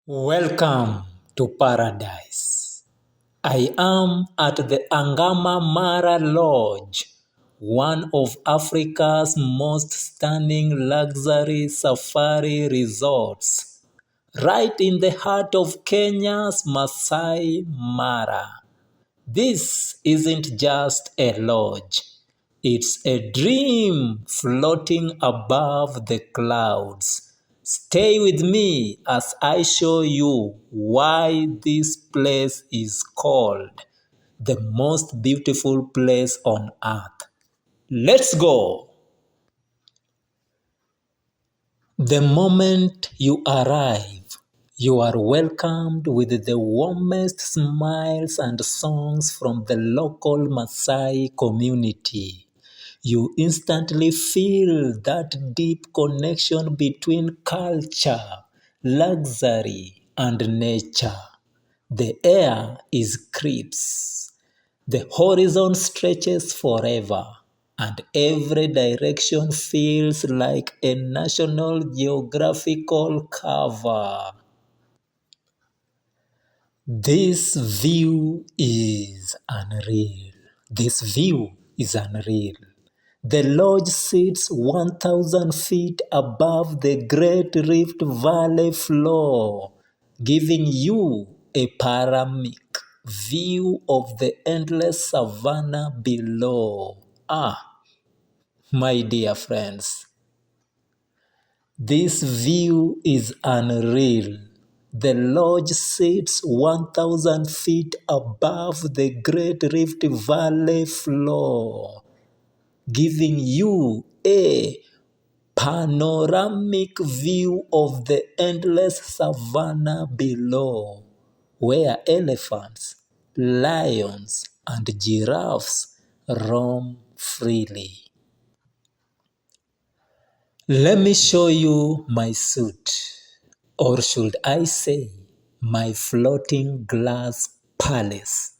Welcome to paradise. I am at the Angama Mara Lodge, one of Africa's most stunning luxury safari resorts, right in the heart of Kenya's Maasai Mara. This isn't just a lodge, it's a dream floating above the clouds. Stay with me as I show you why this place is called the most beautiful place on earth. Let's go! The moment you arrive, you are welcomed with the warmest smiles and songs from the local Maasai community. You instantly feel that deep connection between culture, luxury, and nature. The air is crisp. The horizon stretches forever, and every direction feels like a national geographical cover. This view is unreal. This view is unreal. The lodge sits 1,000 feet above the Great Rift Valley floor, giving you a panoramic view of the endless savannah below. My dear friends, this view is unreal. The lodge sits 1,000 feet above the Great Rift Valley floor, giving you a panoramic view of the endless savannah below, where elephants, lions, and giraffes roam freely. Let me show you my suit, or should I say, my floating glass palace.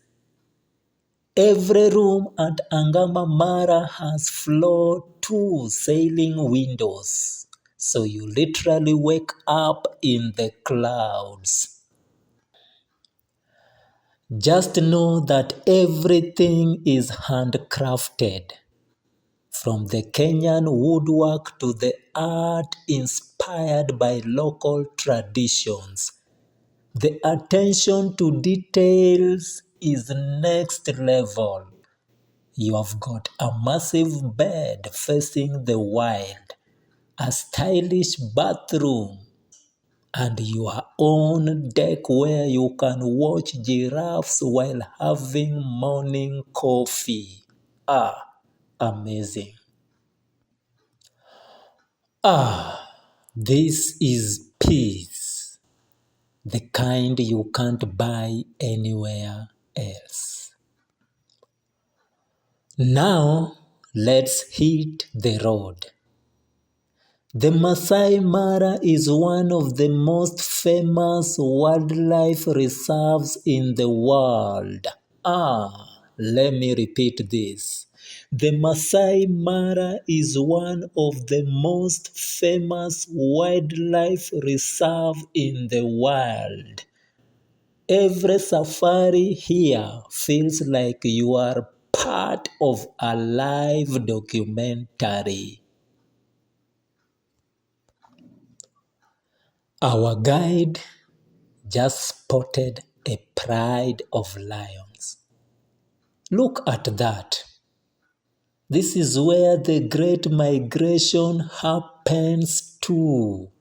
Every room at Angama Mara has floor two sailing windows, so you literally wake up in the clouds. Just know that everything is handcrafted, from the Kenyan woodwork to the art inspired by local traditions. The attention to details is next level. You have got a massive bed facing the wild, a stylish bathroom, and your own deck where you can watch giraffes while having morning coffee. Amazing. This is peace, the kind you can't buy anywhere else. Now, let's hit the road. The Maasai Mara is one of the most famous wildlife reserves in the world. Let me repeat this. The Maasai Mara is one of the most famous wildlife reserve in the world. Every safari here feels like you are part of a live documentary. Our guide just spotted a pride of lions. Look at that. This is where the Great Migration happens too,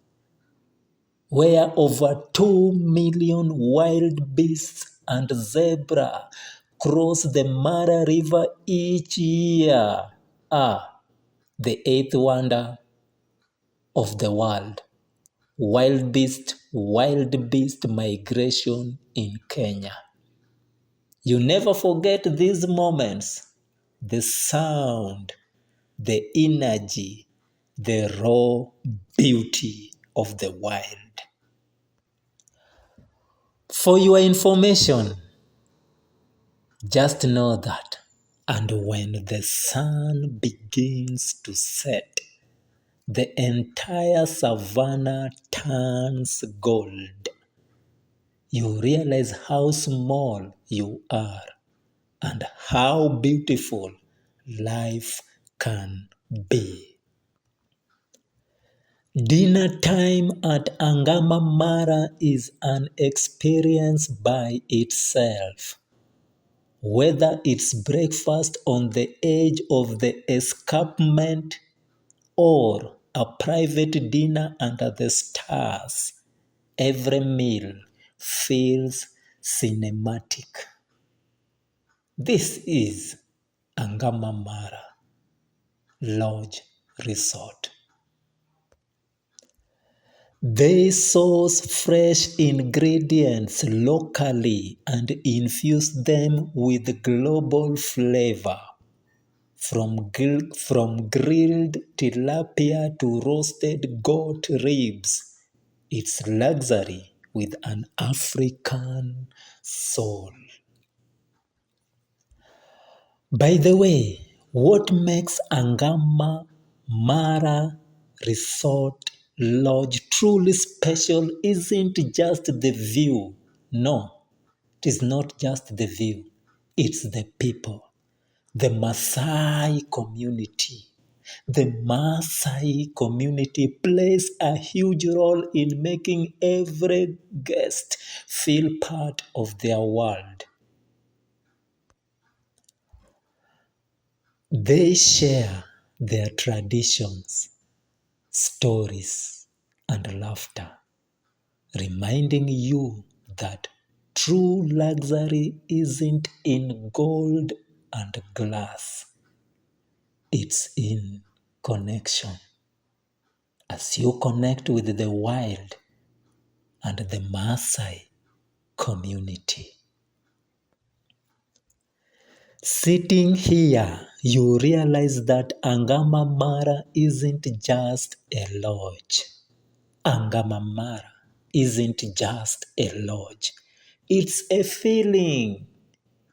where over 2 million wild beasts and zebra cross the Mara River each year. The eighth wonder of the world. Wild beast migration in Kenya. You never forget these moments. The sound, the energy, the raw beauty of the wild. For your information, just know that, and when the sun begins to set, the entire savannah turns gold. you realize how small you are and how beautiful life can be. Dinner time at Angama Mara is an experience by itself. Whether it's breakfast on the edge of the escarpment or a private dinner under the stars, every meal feels cinematic. This is Angama Mara Lodge Resort. They source fresh ingredients locally and infuse them with global flavor. From grilled tilapia to roasted goat ribs, it's luxury with an African soul. By the way, what makes Angama Mara Resort Lodge truly special isn't just the view. No, it is not just the view, it's the people. The Maasai community. The Maasai community plays a huge role in making every guest feel part of their world. They share their traditions, stories, and laughter, reminding you that true luxury isn't in gold and glass, it's in connection. As you connect with the wild and the Maasai community. Sitting here, you realize that Angama Mara isn't just a lodge. Angama Mara isn't just a lodge. It's a feeling.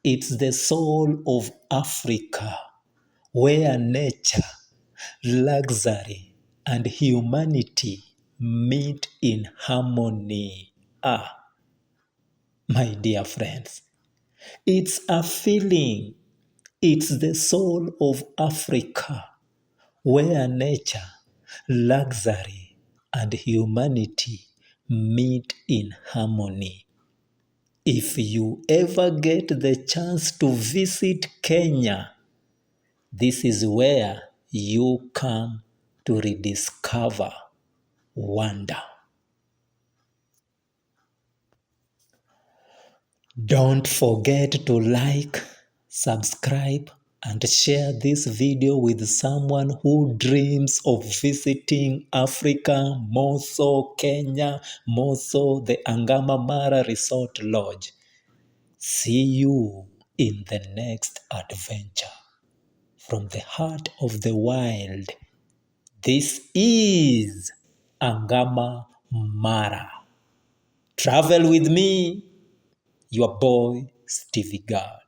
It's the soul of Africa, where nature, luxury, and humanity meet in harmony. My dear friends, it's a feeling. It's the soul of Africa, where nature, luxury, and humanity meet in harmony. If you ever get the chance to visit Kenya, this is where you come to rediscover wonder. Don't forget to like, subscribe, and share this video with someone who dreams of visiting Africa, more so Kenya, more so the Angama Mara Resort Lodge. See you in the next adventure. From the heart of the wild, this is Angama Mara. Travel with me, your boy Stevie God.